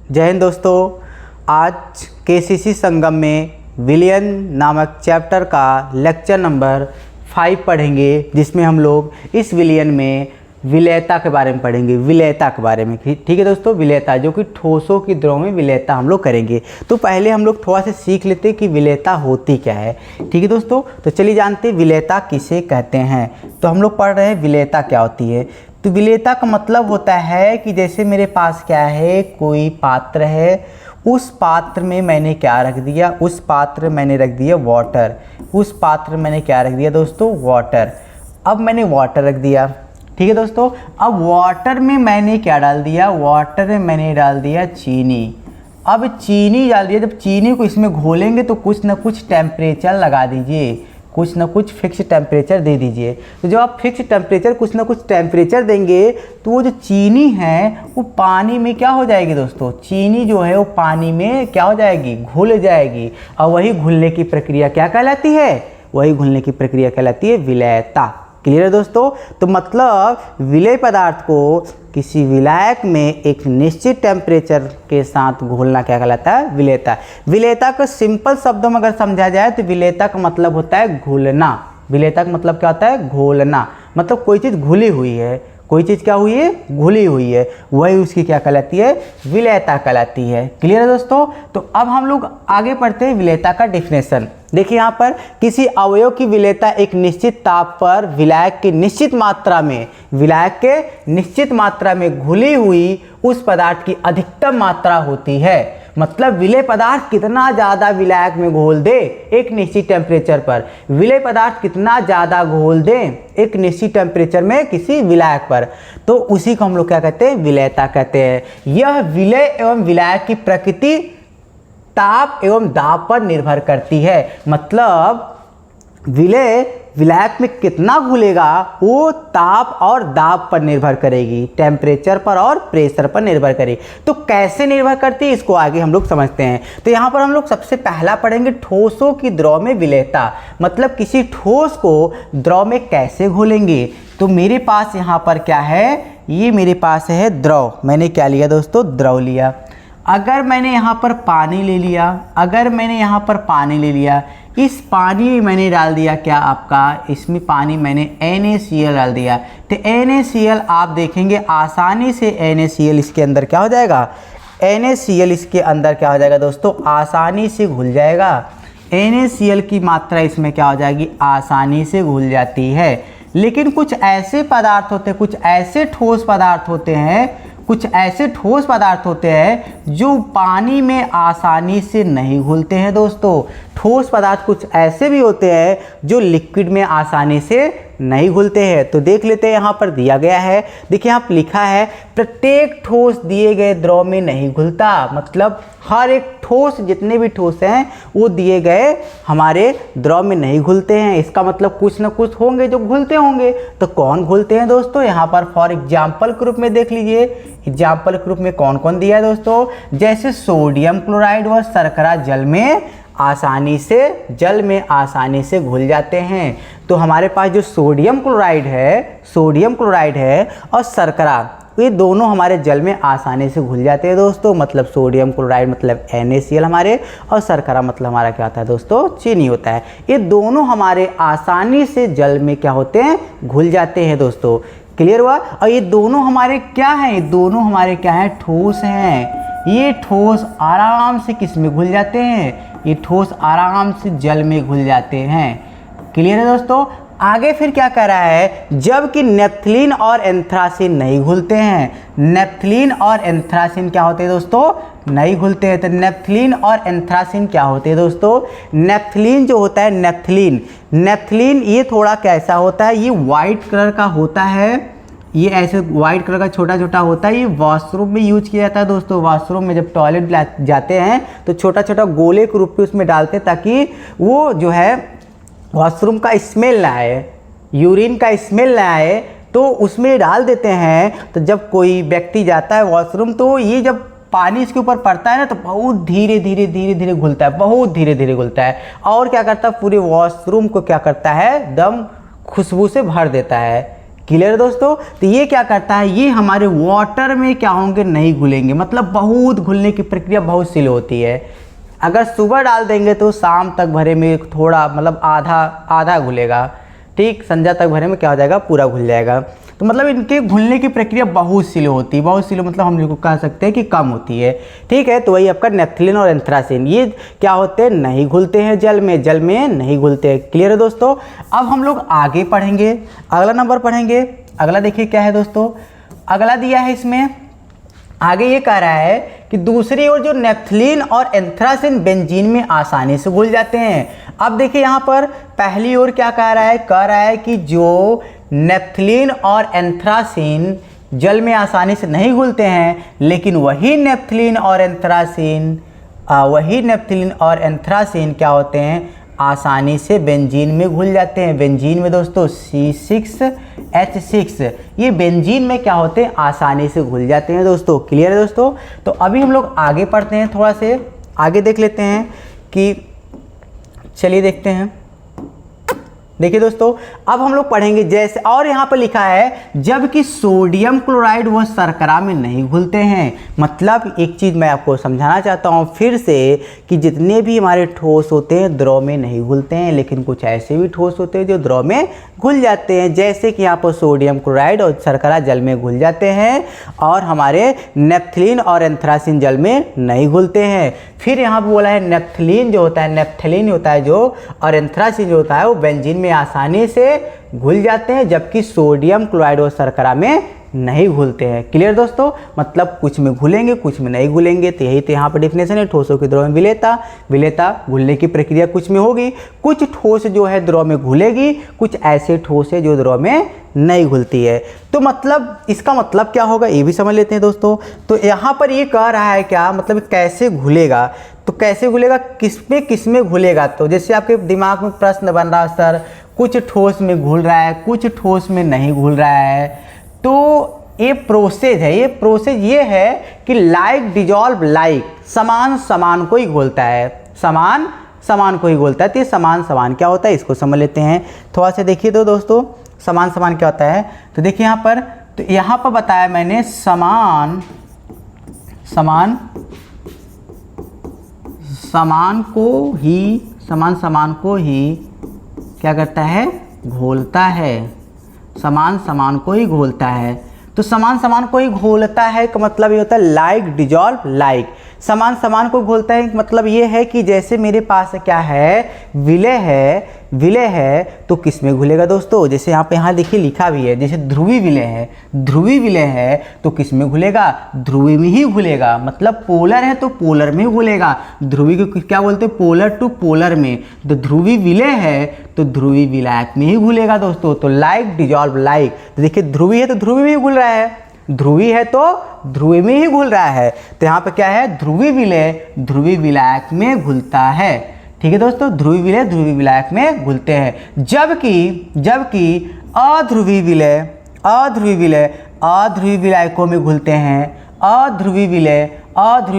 जय हिंद दोस्तों। आज केसीसी संगम में विलयन नामक चैप्टर का लेक्चर नंबर 5 पढ़ेंगे, जिसमें हम लोग इस विलयन में विलयता के बारे में पढ़ेंगे। विलयता के बारे में, ठीक है दोस्तों। विलयता जो कि ठोसों की द्रव में विलयता हम लोग करेंगे। तो पहले हम लोग थोड़ा सा सीख लेते हैं कि विलयता होती क्या है। ठीक है दोस्तों, तो चलिए जानते हैं विलयता किसे कहते हैं। तो हम लोग पढ़ रहे हैं विलयता क्या होती है। तो विलयता का मतलब होता है कि जैसे मेरे पास क्या है, कोई पात्र है, उस पात्र में मैंने क्या रख दिया, उस पात्र में मैंने रख दिया वाटर, उस पात्र में मैंने क्या रख दिया दोस्तों, वाटर। अब मैंने वाटर रख दिया, ठीक है दोस्तों। अब वाटर में मैंने क्या डाल दिया, वाटर में मैंने डाल दिया चीनी। अब चीनी डाल दिया, जब चीनी को इसमें घोलेंगे तो कुछ ना कुछ टेम्परेचर लगा दीजिए, कुछ ना कुछ फिक्स टेम्परेचर दे दीजिए। तो जब आप फिक्स टेम्परेचर, कुछ ना कुछ टेम्परेचर देंगे तो वो जो चीनी है वो पानी में क्या हो जाएगी दोस्तों, चीनी जो है वो पानी में क्या हो जाएगी, घुल जाएगी। और वही घुलने की प्रक्रिया क्या कहलाती है, वही घुलने की प्रक्रिया कहलाती है विलयता। क्लियर है दोस्तों। तो मतलब विलय पदार्थ को किसी विलायक में एक निश्चित टेम्परेचर के साथ घोलना क्या कहलाता है, विलयता। विलयता को सिंपल शब्दों में अगर समझा जाए तो विलयता का मतलब होता है घुलना। विलयता का मतलब क्या होता है, घोलना। मतलब कोई चीज़ घुली हुई है, कोई चीज़ क्या हुई है, घुली हुई है, वही उसकी क्या कहलाती है, विलयता कहलाती है। क्लियर है दोस्तों। तो अब हम लोग आगे पढ़ते हैं विलयता का डेफिनेशन। देखिए यहाँ पर किसी अवयव की विलयता एक निश्चित ताप पर विलायक की निश्चित मात्रा में, विलायक के निश्चित मात्रा में घुली हुई उस पदार्थ की अधिकतम मात्रा होती है। मतलब विलय पदार्थ कितना ज़्यादा विलायक में घोल दे एक निश्चित टेम्परेचर पर, विलय पदार्थ कितना ज़्यादा घोल दे एक निश्चित टेम्परेचर में किसी विलायक पर, तो उसी को हम लोग क्या कहते हैं, विलयता कहते हैं। यह विलय एवं विलायक की प्रकृति ताप एवं दाब पर निर्भर करती है। मतलब विलय विलायक में कितना घुलेगा वो ताप और दाब पर निर्भर करेगी, टेम्परेचर पर और प्रेशर पर निर्भर करेगी। तो कैसे निर्भर करती है, इसको आगे हम लोग समझते हैं। तो यहाँ पर हम लोग सबसे पहला पढ़ेंगे ठोसों की द्रव में विलयता। मतलब किसी ठोस को द्रव में कैसे घोलेंगे। तो मेरे पास यहाँ पर क्या है, ये मेरे पास है द्रव। मैंने क्या लिया दोस्तों, द्रव लिया। अगर मैंने यहाँ पर पानी ले लिया, अगर मैंने यहाँ पर पानी ले लिया, इस पानी में मैंने डाल दिया क्या आपका, इसमें पानी मैंने NaCl डाल दिया। तो NaCl आप देखेंगे आसानी से NaCl इसके अंदर क्या हो जाएगा, NaCl इसके अंदर क्या हो जाएगा दोस्तों, आसानी से घुल जाएगा। NaCl की मात्रा इसमें क्या हो जाएगी, आसानी से घुल जाती है। लेकिन कुछ ऐसे पदार्थ होते हैं, कुछ ऐसे ठोस पदार्थ होते हैं, कुछ ऐसे ठोस पदार्थ होते हैं जो पानी में आसानी से नहीं घुलते हैं दोस्तों। ठोस पदार्थ कुछ ऐसे भी होते हैं जो लिक्विड में आसानी से नहीं घुलते हैं। तो देख लेते हैं, यहाँ पर दिया गया है, देखिए यहाँ पर लिखा है प्रत्येक ठोस दिए गए द्रव में नहीं घुलता। मतलब हर एक ठोस, जितने भी ठोस हैं वो दिए गए हमारे द्रव में नहीं घुलते हैं। इसका मतलब कुछ ना कुछ होंगे जो घुलते होंगे। तो कौन घुलते हैं दोस्तों, यहाँ पर फॉर एग्जाम्पल के रूप में देख लीजिए। एग्जाम्पल के रूप में कौन कौन दिया है दोस्तों, जैसे सोडियम क्लोराइड व शर्करा जल में आसानी से घुल जाते हैं। तो हमारे पास जो सोडियम क्लोराइड है और शर्करा, ये दोनों हमारे जल में आसानी से घुल जाते हैं दोस्तों। मतलब सोडियम क्लोराइड मतलब NaCl हमारे, और शर्करा मतलब हमारा क्या होता है दोस्तों, चीनी होता है। ये दोनों हमारे आसानी से जल में क्या होते हैं, घुल जाते हैं दोस्तों। क्लियर हुआ। और ये दोनों हमारे क्या हैं, ये दोनों हमारे क्या हैं, ठोस हैं। ये ठोस आराम से किस में घुल जाते हैं, ये ठोस आराम से जल में घुल जाते हैं। क्लियर है दोस्तों। आगे फिर क्या कह रहा है, जबकि नेफ्थलीन और एंथ्रासिन नहीं घुलते हैं। नेफ्थलीन और एंथ्रासिन क्या होते हैं दोस्तों, नहीं घुलते हैं। तो नेफ्थलीन और एंथ्रासिन क्या होते हैं दोस्तों, नेफ्थलीन जो होता है, नेफ्थलीन ये थोड़ा कैसा होता है, ये वाइट कलर का होता है। ये ऐसे वाइट कलर का छोटा छोटा होता है। ये वॉशरूम में यूज किया जाता है दोस्तों। वॉशरूम में जब टॉयलेट जाते हैं तो छोटा छोटा गोले के रूप में उसमें डालते हैं, ताकि वो जो है वॉशरूम का स्मेल ना आए, यूरिन का स्मेल ना आए, तो उसमें डाल देते हैं। तो जब कोई व्यक्ति जाता है वॉशरूम, तो ये जब पानी इसके ऊपर पड़ता है ना, तो बहुत धीरे धीरे घुलता है, बहुत धीरे धीरे घुलता है। और क्या करता है, पूरे वॉशरूम को क्या करता है, दम खुशबू से भर देता है। क्लियर दोस्तों। तो ये क्या करता है, ये हमारे वाटर में क्या होंगे, नहीं घुलेंगे, मतलब बहुत घुलने की प्रक्रिया बहुत स्लो होती है। अगर सुबह डाल देंगे तो शाम तक भरे में थोड़ा मतलब आधा घुलेगा, ठीक, संध्या तक भरे में क्या हो जाएगा, पूरा घुल जाएगा। तो मतलब इनके घुलने की प्रक्रिया बहुत स्लो होती है, बहुत स्लो मतलब हम लोग को कह सकते हैं कि कम होती है, ठीक है। तो वही आपका नेफ्थलीन और एंथ्रासिन, ये क्या होते हैं, नहीं घुलते हैं जल में नहीं घुलते हैं। क्लियर है दोस्तों। अब हम लोग आगे पढ़ेंगे, अगला नंबर पढ़ेंगे। अगला देखिए क्या है दोस्तों, अगला दिया है इसमें, आगे ये कह रहा है कि दूसरी ओर जो नेफ्थलीन और एंथ्रासिन बेंजीन में आसानी से घुल जाते हैं। अब देखिए यहाँ पर पहली ओर क्या कह रहा है कि जो नेफ्थलीन और एंथ्रासिन जल में आसानी से नहीं घुलते हैं, लेकिन वही नेफ्थलीन और एंथ्रासिन क्या होते हैं, आसानी से बेंजीन में घुल जाते हैं। बेंजीन में दोस्तों C6H6, ये बेंजीन में क्या होते हैं, आसानी से घुल जाते हैं दोस्तों। क्लियर है दोस्तों। तो अभी हम लोग आगे पढ़ते हैं, थोड़ा से आगे देख लेते हैं कि, चलिए देखते हैं। देखिए दोस्तों, अब हम लोग पढ़ेंगे जैसे, और यहाँ पर लिखा है जबकि सोडियम क्लोराइड व शर्करा में नहीं घुलते हैं। मतलब एक चीज़ मैं आपको समझाना चाहता हूँ फिर से कि जितने भी हमारे ठोस होते हैं द्रव में नहीं घुलते हैं, लेकिन कुछ ऐसे भी ठोस होते हैं जो द्रव में घुल जाते हैं। जैसे कि यहाँ पर सोडियम क्लोराइड और शर्करा जल में घुल जाते हैं और हमारे नेफ्थलीन और एंथ्रासिन जल में नहीं घुलते हैं। फिर यहाँ पर बोला है नेफ्थलीन जो होता है, नेफ्थलीन होता है जो, और एंथ्रासिन जो होता है वो बेंजीन में आसानी से घुल जाते हैं, जबकि सोडियम क्लोराइड और शर्करा में नहीं घुलते हैं। क्लियर दोस्तों। मतलब कुछ में घुलेंगे कुछ में नहीं घुलेंगे। तो यही तो यहाँ पर डेफिनेशन है, ठोसों के द्रव में विलेयता घुलने की प्रक्रिया कुछ में होगी, कुछ ठोस जो है द्रव में घुलेगी, कुछ ऐसे ठोस है जो द्रव में नहीं घुलती है। तो मतलब इसका मतलब क्या होगा ये भी समझ लेते हैं दोस्तों। तो यहाँ पर ये कह रहा है क्या, मतलब कैसे घुलेगा, तो कैसे घुलेगा, किस में घुलेगा। तो जैसे आपके दिमाग में प्रश्न बन रहा है, सर कुछ ठोस में घुल रहा है कुछ ठोस में नहीं घुल रहा है, तो ये प्रोसेस है कि लाइक डिजॉल्व लाइक, समान को ही घोलता है, समान को ही घोलता है। तो ये समान क्या होता है इसको समझ लेते हैं थोड़ा सा। देखिए तो दोस्तों समान क्या होता है, तो देखिए यहाँ पर, तो यहाँ पर बताया मैंने समान को ही क्या करता है, घोलता है, समान को ही घोलता है। तो समान को ही घोलता है का मतलब ये होता है लाइक डिजॉल्व लाइक, समान को घोलता है मतलब ये है कि जैसे मेरे पास क्या है, विलय है तो किस में घुलेगा दोस्तों। जैसे यहाँ देखिए लिखा भी है, जैसे ध्रुवी विलय है तो किस में घुलेगा, ध्रुवी में ही घुलेगा। मतलब पोलर है तो पोलर में घुलेगा, ध्रुवी को क्या बोलते हैं, पोलर टू पोलर में। तो ध्रुवी विलय है तो ध्रुवी विलायक में ही घुलेगा दोस्तों। तो लाइक डिजॉल्व लाइक, तो देखिए ध्रुवी है तो ध्रुवी में ही घुल रहा है, ध्रुवी है तो ध्रुवी में ही घुल रहा है। तो यहाँ पे क्या है, ध्रुवी विलय ध्रुवी विलायक में घुलता है। ठीक है दोस्तों, ध्रुवी विलय ध्रुवी विलायक में घुलते हैं। जबकि अध्रुवी विलायकों में घुलते हैं। अध्रुवी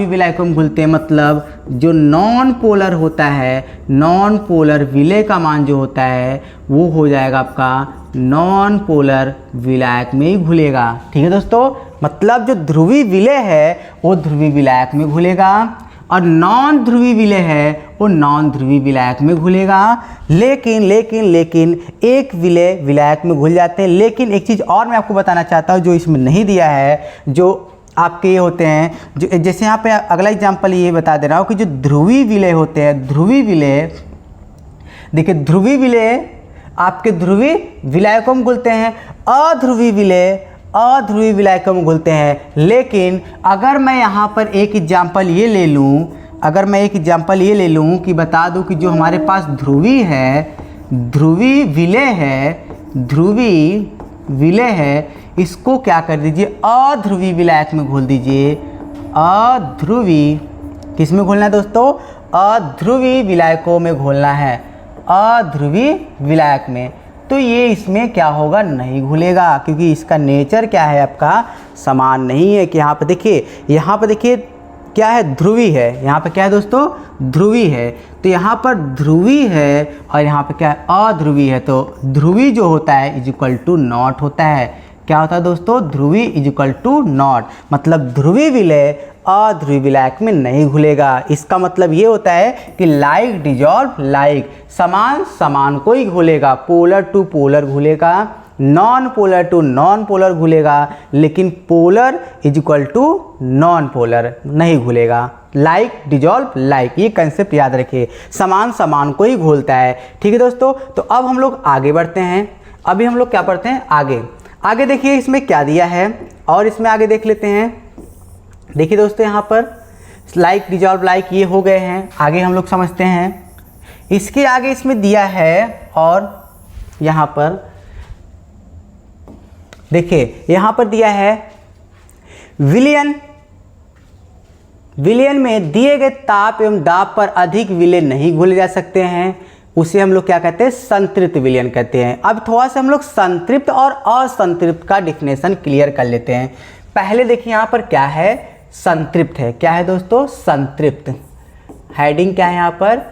विलायकों में घुलते हैं मतलब जो नॉन पोलर होता है, नॉन पोलर विलय का मान जो होता है वो हो जाएगा आपका नॉन पोलर विलायक में ही घुलेगा। ठीक है दोस्तों, मतलब जो ध्रुवी विलय है वो ध्रुवी विलायक में घुलेगा और नॉन ध्रुवी विलय है वो नॉन ध्रुवी विलायक में घुलेगा। लेकिन एक विलय विलायक में घुल जाते हैं। लेकिन एक चीज़ और मैं आपको बताना चाहता हूँ जो इसमें नहीं दिया है, जो आपके ये होते हैं, जो जैसे यहाँ पे अगला एग्जाम्पल ये बता दे रहा हूँ कि जो ध्रुवी विलय होते हैं, ध्रुवी विलय, देखिए ध्रुवी विलय आपके ध्रुवी विलायकों में घुलते हैं, अध्रुवी विलायकों में घुलते हैं। लेकिन अगर मैं यहाँ पर एक एग्जाम्पल ये ले लूँ, कि बता दूँ कि जो हमारे पास ध्रुवी विलय है इसको क्या कर दीजिए, अध्रुवी विलायक में घोल दीजिए। अध्रुवी किस में घोलना है दोस्तों, अध्रुवी विलायकों में घोलना है, अध्रुवी विलायक में। तो ये इसमें क्या होगा, नहीं घुलेगा, क्योंकि इसका नेचर क्या है आपका, समान नहीं है। कि यहाँ पर देखिए क्या है, ध्रुवी है। यहाँ पे क्या है दोस्तों, ध्रुवी है। तो यहाँ पर ध्रुवी है और यहाँ पे क्या है, अध्रुवी है। तो ध्रुवी जो होता है इज इक्वल टू नॉट होता है। क्या होता है दोस्तों, ध्रुवी इज इक्वल टू नॉट, मतलब ध्रुवी विलय अध्रुवी विलायक में नहीं घुलेगा। इसका मतलब ये होता है कि लाइक डिजॉल्व लाइक, समान समान को ही घुलेगा, पोलर टू पोलर घुलेगा, non polar to non polar घुलेगा, लेकिन polar is equal to non polar नहीं घुलेगा। लाइक डिजॉल्व लाइक, ये कंसेप्ट याद रखिए, समान समान को ही घोलता है। ठीक है दोस्तों, तो अब हम लोग आगे बढ़ते हैं। अभी हम लोग क्या पढ़ते हैं, आगे आगे देखिए इसमें क्या दिया है और इसमें आगे देख लेते हैं। देखिए दोस्तों, यहाँ पर लाइक डिजॉल्व लाइक ये हो गए हैं, आगे हम लोग समझते हैं। इसके आगे इसमें दिया है और यहाँ पर देखिए, यहाँ पर दिया है विलयन, विलयन में दिए गए ताप एवं दाब पर अधिक विलय नहीं घुले जा सकते हैं, उसे हम लोग क्या कहते हैं, संतृप्त विलयन कहते हैं। अब थोड़ा सा हम लोग संतृप्त और असंतृप्त का डिफिनेशन क्लियर कर लेते हैं। पहले देखिए यहाँ पर क्या है, संतृप्त है। क्या है दोस्तों, संतृप्त, हेडिंग क्या है यहाँ पर,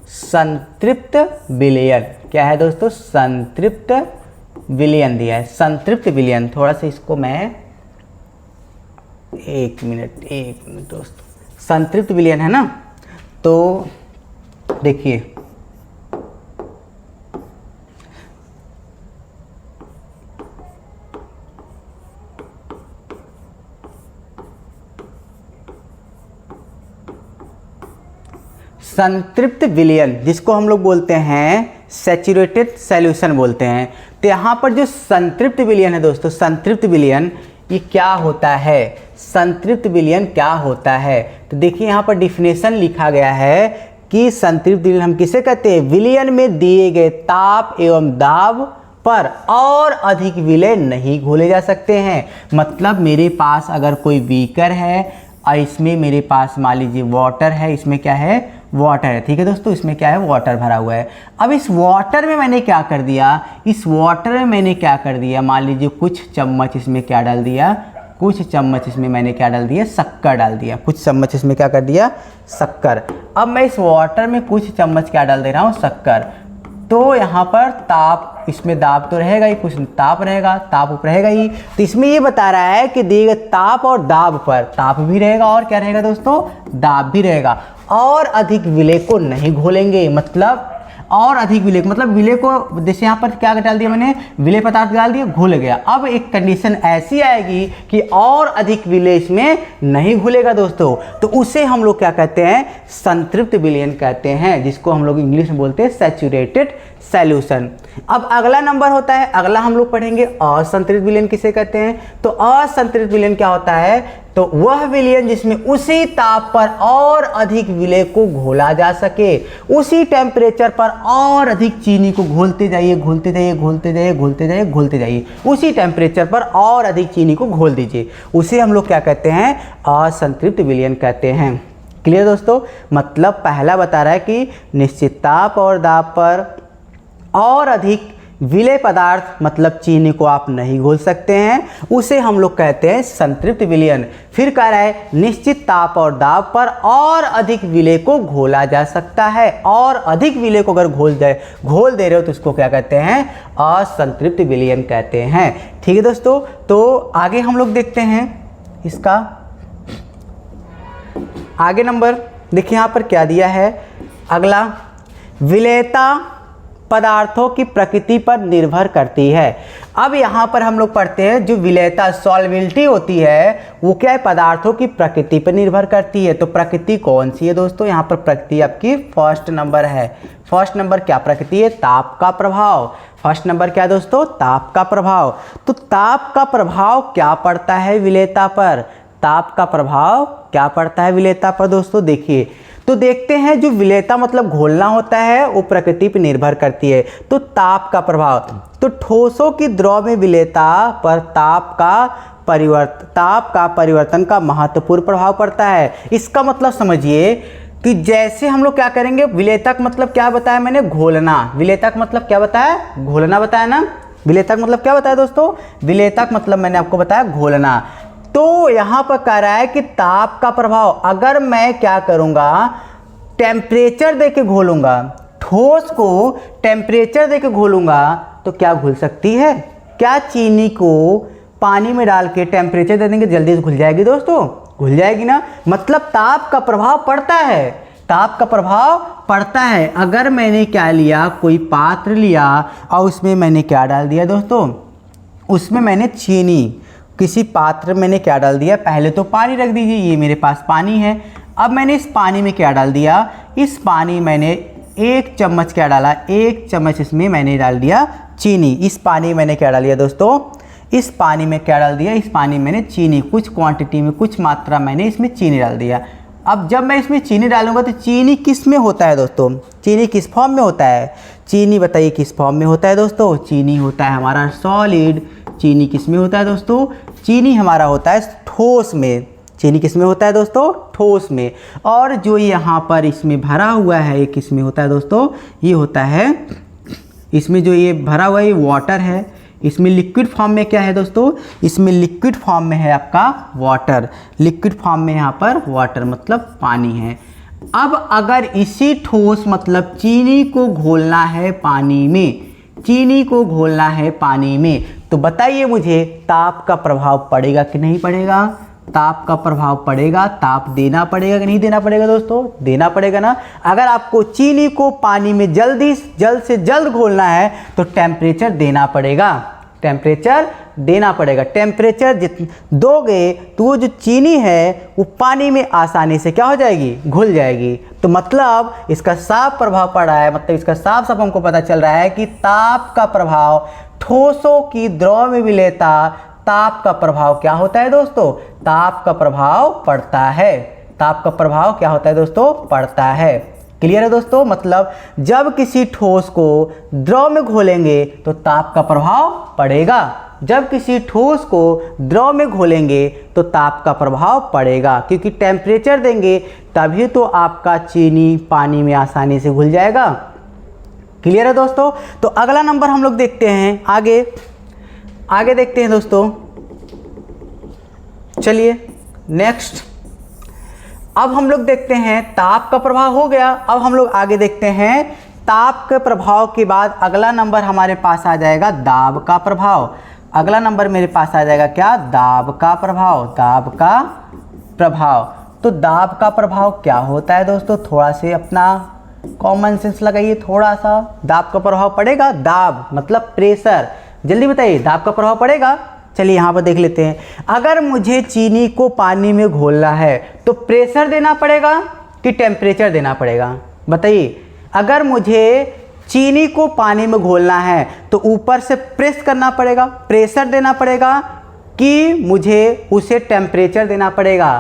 संतृप्त विलयन। क्या है दोस्तों, संतृप्त विलयन दिया है, संतृप्त विलयन। थोड़ा सा इसको मैं एक मिनट दोस्तों, संतृप्त विलयन है ना, तो देखिए संतृप्त विलयन, जिसको हम लोग बोलते हैं सैचुरेटेड सॉल्यूशन बोलते हैं। तो यहाँ पर जो संतृप्त विलयन है दोस्तों, संतृप्त विलयन ये क्या होता है, संतृप्त विलयन क्या होता है, तो देखिए यहाँ पर डिफिनेशन लिखा गया है कि संतृप्त विलयन हम किसे कहते हैं, विलयन में दिए गए ताप एवं दाब पर और अधिक विलय नहीं घोले जा सकते हैं। मतलब मेरे पास अगर कोई बीकर है और इसमें मेरे पास मान लीजिए वाटर है, इसमें क्या है, वाटर है। ठीक है दोस्तों, इसमें क्या है, वाटर भरा हुआ है। अब इस वाटर में मैंने क्या कर दिया, इस वाटर में मैंने क्या कर दिया, मान लीजिए कुछ चम्मच इसमें क्या डाल दिया, कुछ चम्मच इसमें मैंने क्या डाल दिया, शक्कर डाल दिया, कुछ चम्मच इसमें क्या कर दिया, शक्कर। अब मैं इस वाटर में कुछ चम्मच क्या डाल दे रहा हूँ, शक्कर। तो यहाँ पर ताप, इसमें दाब तो रहेगा ही, कुछ ताप रहेगा, ताप उप रहेगा ही। तो इसमें ये बता रहा है कि दिए गए ताप और दाब पर ताप भी रहेगा और क्या रहेगा दोस्तों, दाब भी रहेगा, और अधिक विलय को नहीं घोलेंगे। मतलब और अधिक विलय, मतलब विलय को, जैसे यहाँ पर क्या डाल दिया मैंने, विलय पदार्थ डाल दिया, घुल गया। अब एक कंडीशन ऐसी आएगी कि और अधिक विलय इसमें नहीं घुलेगा दोस्तों, तो उसे हम लोग क्या कहते हैं, संतृप्त विलयन कहते हैं, जिसको हम लोग इंग्लिश में बोलते हैं सैचुरेटेड सॉल्यूशन। अब अगला नंबर होता है, अगला हम लोग पढ़ेंगे असंतृप्त विलयन किसे कहते हैं। तो असंतृप्त विलयन क्या होता है, तो वह विलयन जिसमें उसी ताप पर और अधिक विलय को घोला जा सके, उसी टेम्परेचर पर और अधिक चीनी को घोलते जाइए, घोलते जाइए, घोलते जाइए, घोलते जाइए, घोलते जाइए, उसी टेम्परेचर पर और अधिक चीनी को घोल दीजिए, उसे हम लोग क्या कहते हैं, असंतृप्त विलयन कहते हैं। क्लियर दोस्तों, मतलब पहला बता रहा है कि निश्चित ताप और दाब पर और अधिक विलय पदार्थ, मतलब चीनी को आप नहीं घोल सकते हैं, उसे हम लोग कहते हैं संतृप्त विलयन। फिर कह रहा है निश्चित ताप और दाब पर और अधिक विलय को घोला जा सकता है, और अधिक विलय को अगर घोल दे रहे हो तो इसको क्या कहते हैं, असंतृप्त विलयन कहते हैं। ठीक है दोस्तों, तो आगे हम लोग देखते हैं इसका आगे नंबर। देखिए यहाँ पर क्या दिया है, अगला, विलयता पदार्थों की प्रकृति पर निर्भर करती है। अब यहाँ पर हम लोग पढ़ते हैं जो विलयता सॉल्युबिलिटी होती है वो क्या है, पदार्थों की प्रकृति पर निर्भर करती है। तो प्रकृति कौन सी है दोस्तों, यहाँ पर प्रकृति आपकी फर्स्ट नंबर है। फर्स्ट नंबर क्या प्रकृति है, ताप का प्रभाव। फर्स्ट नंबर क्या है दोस्तों, ताप का प्रभाव। तो ताप का प्रभाव क्या पड़ता है विलयता पर, ताप का प्रभाव क्या पड़ता है विलयता पर दोस्तों। देखिए तो देखते हैं, जो विलयता मतलब घोलना होता है वो प्रकृति पर निर्भर करती है। तो ताप का प्रभाव, तो ठोसों की द्रव में विलयता पर ताप का परिवर्तन का महत्वपूर्ण प्रभाव पड़ता है। इसका मतलब समझिए कि जैसे हम लोग क्या करेंगे, विलयता का मतलब क्या बताया मैंने, घोलना। विलयता का मतलब क्या बताया, घोलना बताया ना। विलयता का मतलब क्या बताया दोस्तों, विलयता का मतलब मैंने आपको बताया घोलना। तो यहाँ पर कह रहा है कि ताप का प्रभाव, अगर मैं क्या करूँगा, टेम्परेचर देके घोलूँगा, ठोस को टेम्परेचर देके घोलूँगा तो क्या घुल सकती है? क्या चीनी को पानी में डाल के टेम्परेचर दे देंगे जल्दी से घुल जाएगी दोस्तों? घुल जाएगी ना। मतलब ताप का प्रभाव पड़ता है, ताप का प्रभाव पड़ता है। अगर मैंने क्या लिया, कोई पात्र लिया और उसमें मैंने क्या डाल दिया दोस्तों, उसमें मैंने चीनी, किसी पात्र में मैंने क्या डाल दिया, पहले तो पानी रख दीजिए, ये मेरे पास पानी है। अब मैंने इस पानी में क्या डाल दिया, इस पानी मैंने 1 चम्मच क्या डाला, 1 चम्मच इसमें मैंने डाल दिया चीनी। इस पानी में मैंने क्या डाल दिया दोस्तों, इस पानी में क्या डाल दिया, इस पानी में मैंने चीनी, कुछ क्वांटिटी में, कुछ मात्रा मैंने इसमें चीनी डाल दिया। अब जब मैं इसमें चीनी डालूंगा तो चीनी किस में होता है दोस्तों, चीनी किस फॉर्म में होता है, चीनी बताइए किस फॉर्म में होता है दोस्तों? चीनी होता है हमारा सॉलिड। चीनी किस में होता है दोस्तों? चीनी हमारा होता है ठोस में। चीनी किस में होता है दोस्तों? ठोस में। और जो यहाँ पर इसमें भरा हुआ है ये किस में होता है दोस्तों? ये होता है, इसमें जो ये भरा हुआ है ये वाटर है। इसमें लिक्विड फॉर्म में क्या है दोस्तों? इसमें लिक्विड फॉर्म में है आपका वाटर। लिक्विड फॉर्म में यहाँ पर वाटर मतलब पानी है। अब अगर इसी ठोस मतलब चीनी को घोलना है पानी में, चीनी को घोलना है पानी में, तो बताइए मुझे ताप का प्रभाव पड़ेगा कि नहीं पड़ेगा? ताप का प्रभाव पड़ेगा, ताप देना पड़ेगा कि नहीं देना पड़ेगा दोस्तों? देना पड़ेगा ना। अगर आपको चीनी को पानी में जल्द से जल्द घोलना है तो टेम्परेचर देना पड़ेगा, टेम्परेचर देना पड़ेगा। टेम्परेचर जितना दोगे तो वो जो चीनी है वो पानी में आसानी से क्या हो जाएगी, घुल जाएगी। तो मतलब इसका साफ प्रभाव पड़ रहा है, मतलब इसका साफ साफ हमको पता चल रहा है कि ताप का प्रभाव ठोसों की द्रव में विलेयता, ताप का प्रभाव क्या होता है दोस्तों? ताप का प्रभाव पड़ता है। ताप का प्रभाव क्या होता है दोस्तों? पड़ता है। क्लियर है दोस्तों? मतलब जब किसी ठोस को द्रव में घोलेंगे तो ताप का प्रभाव पड़ेगा, जब किसी ठोस को द्रव में घोलेंगे तो ताप का प्रभाव पड़ेगा, क्योंकि टेम्परेचर देंगे तभी तो आपका चीनी पानी में आसानी से घुल जाएगा। क्लियर है दोस्तों? तो अगला नंबर हम लोग देखते हैं, आगे देखते हैं दोस्तों। चलिए नेक्स्ट, अब हम लोग देखते हैं ताप का प्रभाव हो गया। अब हम लोग आगे देखते हैं ताप के प्रभाव के बाद अगला नंबर हमारे पास आ जाएगा दाब का प्रभाव। अगला नंबर मेरे पास आ जाएगा क्या? दाब का प्रभाव। दाब का प्रभाव। तो दाब का प्रभाव क्या होता है दोस्तों? थोड़ा से अपना कॉमन सेंस लगाइए, थोड़ा सा। दाब का प्रभाव पड़ेगा, दाब मतलब प्रेशर। जल्दी बताइए, दाब का प्रभाव पड़ेगा। चलिए यहाँ पर देख लेते हैं। अगर मुझे चीनी को पानी में घोलना है तो प्रेशर देना पड़ेगा कि टेम्परेचर देना पड़ेगा? बताइए। अगर मुझे चीनी को पानी में घोलना है तो ऊपर से प्रेस करना पड़ेगा, प्रेशर देना पड़ेगा, कि मुझे उसे टेम्परेचर देना पड़ेगा?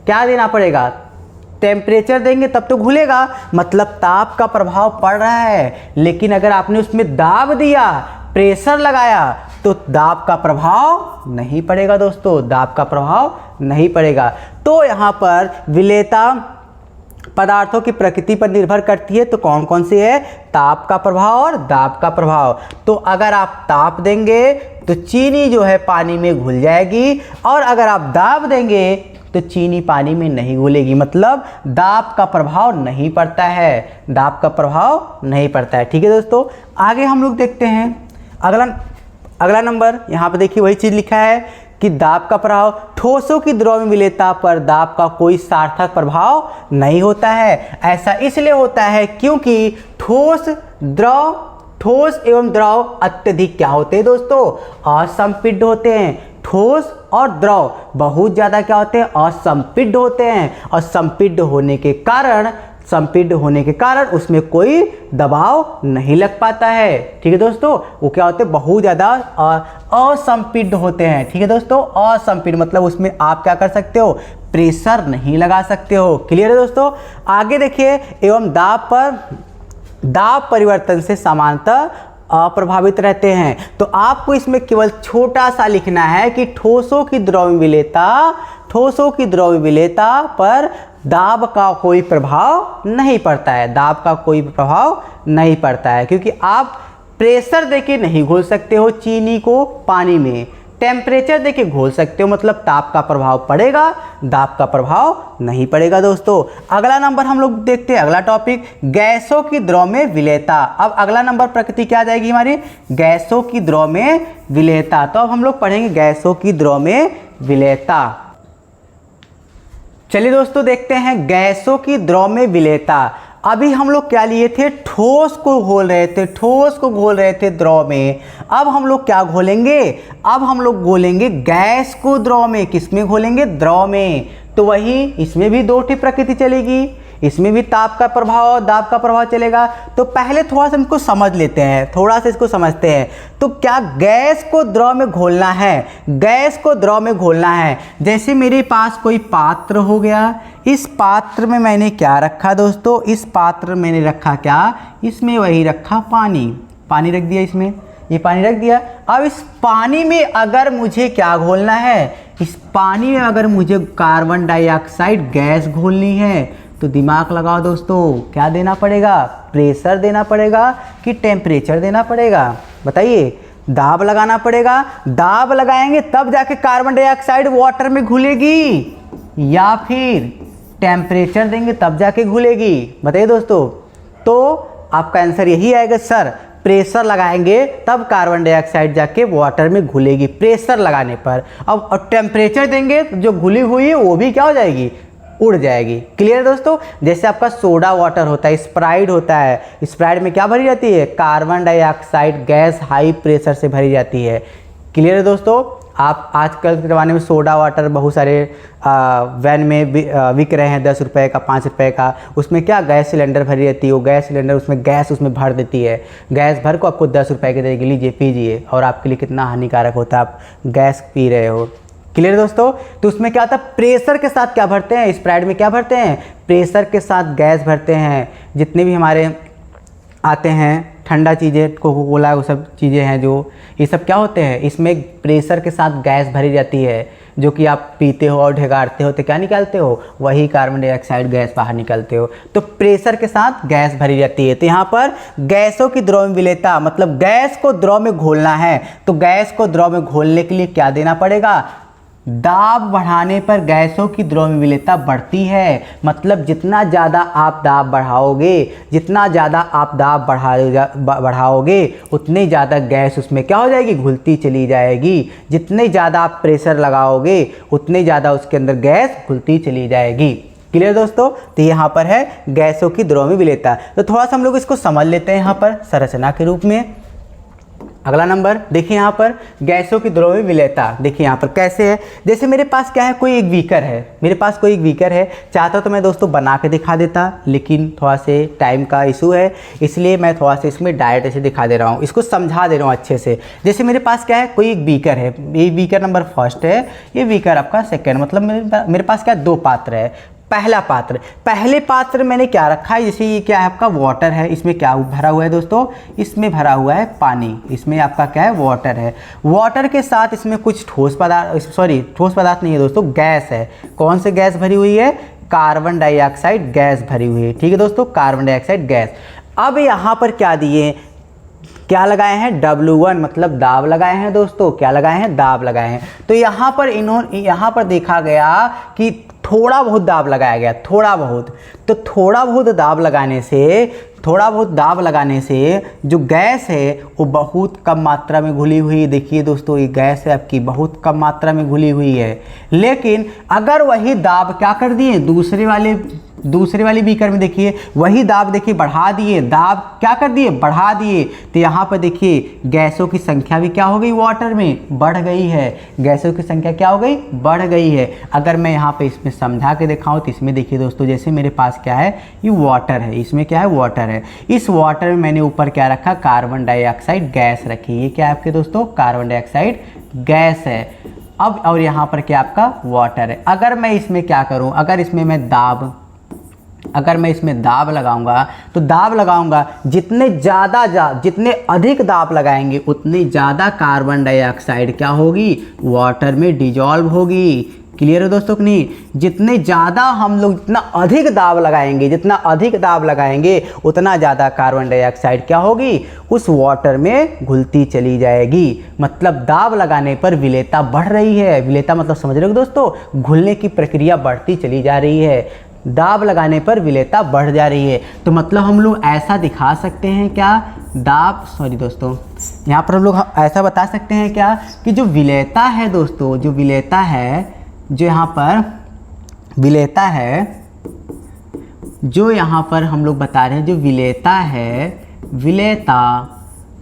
क्या देना पड़ेगा? टेम्परेचर देंगे तब तो घुलेगा, मतलब ताप का प्रभाव पड़ रहा है। लेकिन अगर आपने उसमें दाब दिया, प्रेशर लगाया, तो दाब का प्रभाव नहीं पड़ेगा दोस्तों, दाब का प्रभाव नहीं पड़ेगा। तो यहाँ पर विलेयता पदार्थों की प्रकृति पर निर्भर करती है। तो कौन कौन सी है? ताप का प्रभाव और दाब का प्रभाव। तो अगर आप ताप देंगे तो चीनी जो है पानी में घुल जाएगी, और अगर आप दाब देंगे तो चीनी पानी में नहीं घुलेगी, मतलब दाब का प्रभाव नहीं पड़ता है, दाब का प्रभाव नहीं पड़ता है। ठीक है दोस्तों, आगे हम लोग देखते हैं अगला नंबर। यहाँ पे देखिए वही चीज़ लिखा है कि दाब का प्रभाव ठोसों की द्रव में विलेयता पर दाब का कोई सार्थक प्रभाव नहीं होता है। ऐसा इसलिए होता है क्योंकि ठोस एवं द्रव अत्यधिक क्या होते हैं दोस्तों? असंपिड्ड होते हैं। ठोस और द्रव बहुत ज़्यादा क्या होते हैं? असंपिड्ड होते हैं। और संपिड्ड होने के कारण उसमें कोई दबाव नहीं लग पाता है। ठीक है दोस्तों, वो क्या होते हैं? बहुत ज़्यादा असंपिड्ड होते हैं। ठीक है दोस्तों, असंपिड्ड मतलब उसमें आप क्या कर सकते हो? प्रेशर नहीं लगा सकते हो। क्लियर है दोस्तों? आगे देखिए, एवं दाब परिवर्तन से समांतर अप्रभावित रहते हैं। तो आपको इसमें केवल छोटा सा लिखना है कि ठोसों की द्रव विलेयता पर दाब का कोई प्रभाव नहीं पड़ता है, दाब का कोई प्रभाव नहीं पड़ता है, क्योंकि आप प्रेशर देके नहीं घोल सकते हो चीनी को पानी में। टेम्परेचर देके घोल सकते हो, मतलब ताप का प्रभाव पड़ेगा, दाब का प्रभाव नहीं पड़ेगा दोस्तों। अगला नंबर हम लोग देखते हैं, अगला टॉपिक गैसों की द्रव में विलेयता। अब अगला नंबर प्रकृति क्या आ जाएगी हमारी, गैसों की द्रव में विलेयता। तो अब हम लोग पढ़ेंगे गैसों की द्रव में विलेयता। चलिए दोस्तों देखते हैं गैसों की द्रव में विलेयता। अभी हम लोग क्या लिए थे, ठोस को घोल रहे थे, ठोस को घोल रहे थे द्रव में। अब हम लोग क्या घोलेंगे, अब हम लोग घोलेंगे गैस को द्रव में। किस में घोलेंगे, द्रव में। तो वही इसमें भी दो ठी प्रकृति चलेगी, इसमें भी ताप का प्रभाव और दाब का प्रभाव चलेगा। तो पहले थोड़ा सा इसको समझ लेते हैं, थोड़ा सा इसको समझते हैं। तो क्या गैस को द्रव में घोलना है, गैस को द्रव में घोलना है। जैसे मेरे पास कोई पात्र हो गया, इस पात्र में मैंने क्या रखा दोस्तों, इस पात्र में मैंने रखा क्या, इसमें वही रखा पानी, पानी रख दिया इसमें, ये पानी रख दिया। अब इस पानी में अगर मुझे क्या घोलना है, इस पानी में अगर मुझे कार्बन डाइऑक्साइड गैस घोलनी है, तो दिमाग लगाओ दोस्तों, क्या देना पड़ेगा, प्रेशर देना पड़ेगा कि टेम्परेचर देना पड़ेगा, बताइए। दाब लगाना पड़ेगा, दाब लगाएंगे तब जाके कार्बन डाइऑक्साइड वाटर में घुलेगी, या फिर टेम्परेचर देंगे तब जाके घुलेगी, बताइए दोस्तों। तो आपका आंसर यही आएगा सर, प्रेशर लगाएंगे तब कार्बन डाइऑक्साइड जाके वाटर में घुलेगी, प्रेशर लगाने पर। अब टेम्परेचर देंगे तो जो घुली हुई है वो भी क्या हो जाएगी, उड़ जाएगी। क्लियर दोस्तों। जैसे आपका सोडा वाटर होता है, स्प्राइट होता है, स्प्राइट में क्या भरी जाती है, carbon dioxide gas high pressure से भरी जाती है। क्लियर है दोस्तों। आप आजकल के ज़माने में सोडा वाटर बहुत सारे वैन में बिक रहे हैं, 10 रुपये का, 5 रुपये का। उसमें क्या गैस सिलेंडर भरी रहती है, वो गैस सिलेंडर उसमें गैस उसमें भर देती है, गैस भर को आपको 10 रुपये की देगी, लीजिए पीजिए, और आपके लिए कितना हानिकारक होता है, आप गैस पी रहे हो। क्लियर दोस्तों। तो उसमें क्या होता है, प्रेशर के साथ क्या भरते हैं, स्प्राइट में क्या भरते हैं, प्रेशर के साथ गैस भरते हैं। जितने भी हमारे आते हैं ठंडा चीज़ें, कोको कोला, वो सब चीज़ें हैं जो, ये सब क्या होते हैं, इसमें प्रेशर के साथ गैस भरी जाती है, जो कि आप पीते हो और ढेगाड़ते हो तो क्या निकालते हो, वही कार्बन डाइऑक्साइड गैस बाहर निकालते हो। तो प्रेशर के साथ गैस भरी जाती है। तो यहाँ पर गैसों की द्रव में विलेयता, मतलब गैस को द्रव में घोलना है। तो गैस को द्रव में घोलने के लिए क्या देना पड़ेगा, दाब बढ़ाने पर गैसों की द्रव में विलेयता बढ़ती है। मतलब जितना ज़्यादा आप दाब बढ़ाओगे, जितना ज़्यादा आप दाब बढ़ाओगे उतनी ज़्यादा गैस उसमें क्या हो जाएगी, घुलती चली जाएगी। जितने ज़्यादा आप प्रेशर लगाओगे उतने ज़्यादा उसके अंदर गैस घुलती चली जाएगी। क्लियर दोस्तों। तो यहाँ पर है गैसों की द्रव में विलेयता। तो थोड़ा सा हम लोग इसको समझ लेते हैं यहाँ पर संरचना के रूप में। अगला नंबर देखिए यहाँ पर गैसों की द्रव में विलेयता। देखिए यहाँ पर कैसे है, जैसे मेरे पास क्या है, कोई एक बीकर है, मेरे पास कोई एक बीकर है। चाहता तो मैं दोस्तों बना के दिखा देता, लेकिन थोड़ा से टाइम का इशू है, इसलिए मैं थोड़ा सा इसमें डायरेक्ट ऐसे दिखा दे रहा हूँ, इसको समझा दे रहा हूँ अच्छे से। जैसे मेरे पास क्या है, कोई एक बीकर है, ये बीकर नंबर फर्स्ट है, ये बीकर आपका सेकेंड, मतलब मेरे पास क्या 2 पात्र है। पहला पात्र, पहले पात्र मैंने क्या रखा है, जैसे ये क्या है आपका वाटर है, इसमें क्या भरा हुआ है दोस्तों, इसमें भरा हुआ है पानी, इसमें आपका क्या है, वाटर है। वाटर के साथ इसमें कुछ ठोस पदार्थ, सॉरी ठोस पदार्थ नहीं है दोस्तों, गैस है। कौन से गैस भरी हुई है, कार्बन डाइऑक्साइड गैस भरी हुई है। ठीक है दोस्तों, कार्बन डाइऑक्साइड गैस। अब यहाँ पर क्या दिए, क्या लगाए हैं, W1 मतलब दाब लगाए हैं दोस्तों, क्या लगाए हैं, दाब लगाए हैं। तो यहाँ पर यहाँ पर देखा गया कि थोड़ा बहुत दाब लगाया गया, थोड़ा बहुत। तो थोड़ा बहुत दाब लगाने से जो गैस है वो बहुत कम मात्रा में घुली हुई। देखिए दोस्तों, ये गैस है आपकी बहुत कम मात्रा में घुली हुई है। लेकिन अगर वही दाब क्या कर दिए, दूसरे वाली बीकर में देखिए वही दाब देखिए बढ़ा दिए, दाब क्या कर दिए, बढ़ा दिए। तो यहाँ पर देखिए गैसों की संख्या भी क्या हो गई, वाटर में बढ़ गई है, गैसों की संख्या क्या हो गई, बढ़ गई है। अगर मैं यहाँ पे इसमें समझा के दिखाऊँ तो इसमें देखिए दोस्तों, जैसे मेरे पास क्या है, ये वाटर है, इसमें क्या है, वाटर है। इस वाटर में मैंने ऊपर क्या रखा, कार्बन डाइऑक्साइड गैस रखी। ये क्या है आपके दोस्तों, कार्बन डाइऑक्साइड गैस है। अब और यहाँ पर क्या आपका वाटर है। अगर मैं इसमें क्या करूँ, अगर मैं इसमें दाब लगाऊंगा, तो दाब लगाऊंगा जितने अधिक दाब लगाएंगे उतनी ज़्यादा कार्बन डाइऑक्साइड क्या होगी, वाटर में डिजॉल्व होगी। क्लियर है दोस्तों कि नहीं। जितने ज़्यादा हम लोग जितना अधिक दाब लगाएंगे, जितना अधिक दाब लगाएंगे उतना ज़्यादा कार्बन डाइऑक्साइड क्या होगी, उस वाटर में घुलती चली जाएगी। मतलब दाब लगाने पर विलेयता बढ़ रही है। विलेयता मतलब समझ रहे हो दोस्तों, घुलने की प्रक्रिया बढ़ती चली जा रही है। दाब लगाने पर विलेयता बढ़ जा रही है। तो मतलब हम लोग ऐसा दिखा सकते हैं क्या, दाब सॉरी दोस्तों, यहाँ पर हम लोग ऐसा बता सकते हैं क्या कि जो विलेयता है दोस्तों, जो विलेयता है, जो यहाँ पर विलेयता है, जो यहाँ पर हम लोग बता रहे हैं जो विलेयता है, विलेयता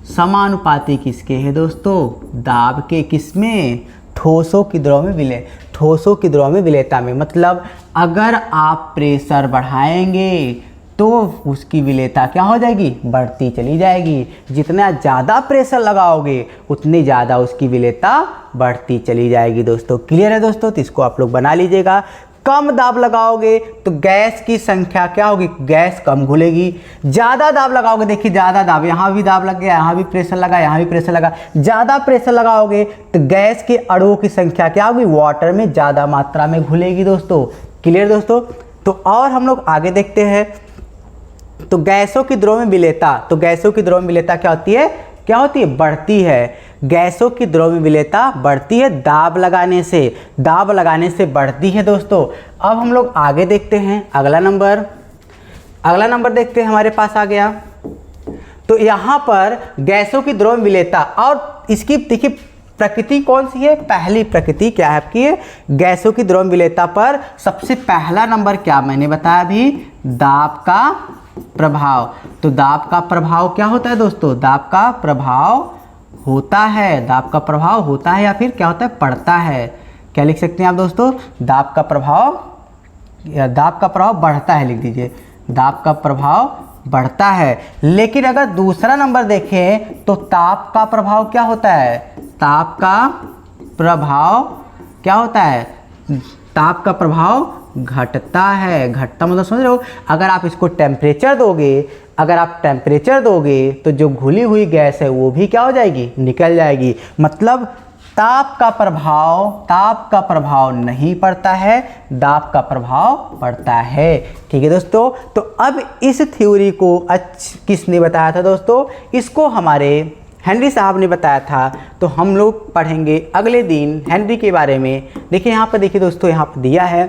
समानुपाती किसके है दोस्तों, दाब के। किसमें, ठोसों की द्रव में विलय, ठोसों की द्रव में विलेयता में। मतलब अगर आप प्रेशर बढ़ाएंगे तो उसकी विलेयता क्या हो जाएगी, बढ़ती चली जाएगी। जितना ज़्यादा प्रेशर लगाओगे उतनी ज़्यादा उसकी विलेयता बढ़ती चली जाएगी दोस्तों। क्लियर है दोस्तों। तो इसको आप लोग बना लीजिएगा। कम दाब लगाओगे तो गैस की संख्या क्या होगी, गैस कम घुलेगी। ज़्यादा दाब लगाओगे, देखिए ज़्यादा दाब, यहाँ भी दाब लग गया, यहाँ भी प्रेशर लगा, यहाँ भी प्रेशर लगा। ज़्यादा प्रेशर लगाओगे तो गैस के अणुओं की संख्या क्या होगी, वाटर में ज़्यादा मात्रा में घुलेगी दोस्तों। क्लियर दोस्तों। तो और हम लोग आगे देखते हैं। तो गैसों की द्रव में विलेयता, तो गैसों की द्रव में विलेयता क्या होती है, क्या होती है, बढ़ती है। गैसों की द्रव में विलेयता बढ़ती है दाब लगाने से, दाब लगाने से बढ़ती है दोस्तों। अब हम लोग आगे देखते हैं अगला नंबर, अगला नंबर देखते हैं हमारे पास आ गया। तो यहाँ पर गैसों की द्रव में विलेयता और इसकी देखिए प्रकृति कौन सी है, पहली प्रकृति क्या है आपकी है, गैसों की द्रव में विलेयता पर सबसे पहला नंबर क्या मैंने बताया अभी, दाब का प्रभाव। तो दाब का प्रभाव क्या होता है दोस्तों, दाब का प्रभाव होता है, दाब का प्रभाव होता है या फिर क्या होता है, पड़ता है। क्या लिख सकते हैं आप दोस्तों, दाब का प्रभाव, या दाब का प्रभाव बढ़ता है, लिख दीजिए, दाब का प्रभाव बढ़ता है। लेकिन अगर दूसरा नंबर देखें तो ताप का प्रभाव क्या होता है, ताप का प्रभाव क्या होता है, ताप का प्रभाव घटता है। घटता मतलब समझ रहे हो, अगर आप इसको टेम्परेचर दोगे, अगर आप टेम्परेचर दोगे तो जो घुली हुई गैस है वो भी क्या हो जाएगी, निकल जाएगी। मतलब ताप का प्रभाव नहीं पड़ता है, दाब का प्रभाव पड़ता है। ठीक है दोस्तों। तो अब इस थ्योरी को किसने बताया था दोस्तों, इसको हमारे हेनरी साहब ने बताया था। तो हम लोग पढ़ेंगे अगले दिन हेनरी के बारे में। देखिए यहाँ पर, देखिए दोस्तों यहाँ पर दिया है,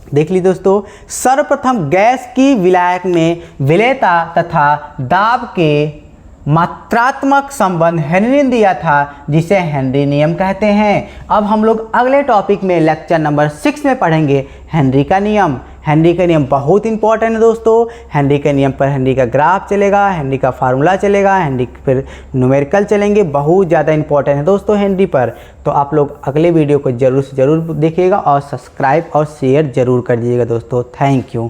देख लीजिए दोस्तों। सर्वप्रथम गैस की विलायक में विलेयता तथा दाब के मात्रात्मक संबंध हेनरी ने दिया था, जिसे हेनरी नियम कहते हैं। अब हम लोग अगले टॉपिक में लेक्चर नंबर 6 में पढ़ेंगे हेनरी का नियम। हेनरी का नियम बहुत इंपॉर्टेंट है दोस्तों। हेनरी के नियम पर हेनरी का ग्राफ चलेगा, हेनरी का फार्मूला चलेगा, हेनरी फिर न्यूमेरिकल चलेंगे, बहुत ज़्यादा इंपॉर्टेंट है दोस्तों हेनरी पर। तो आप लोग अगले वीडियो को ज़रूर से ज़रूर देखिएगा और सब्सक्राइब और शेयर ज़रूर कर दीजिएगा दोस्तों। Thank you.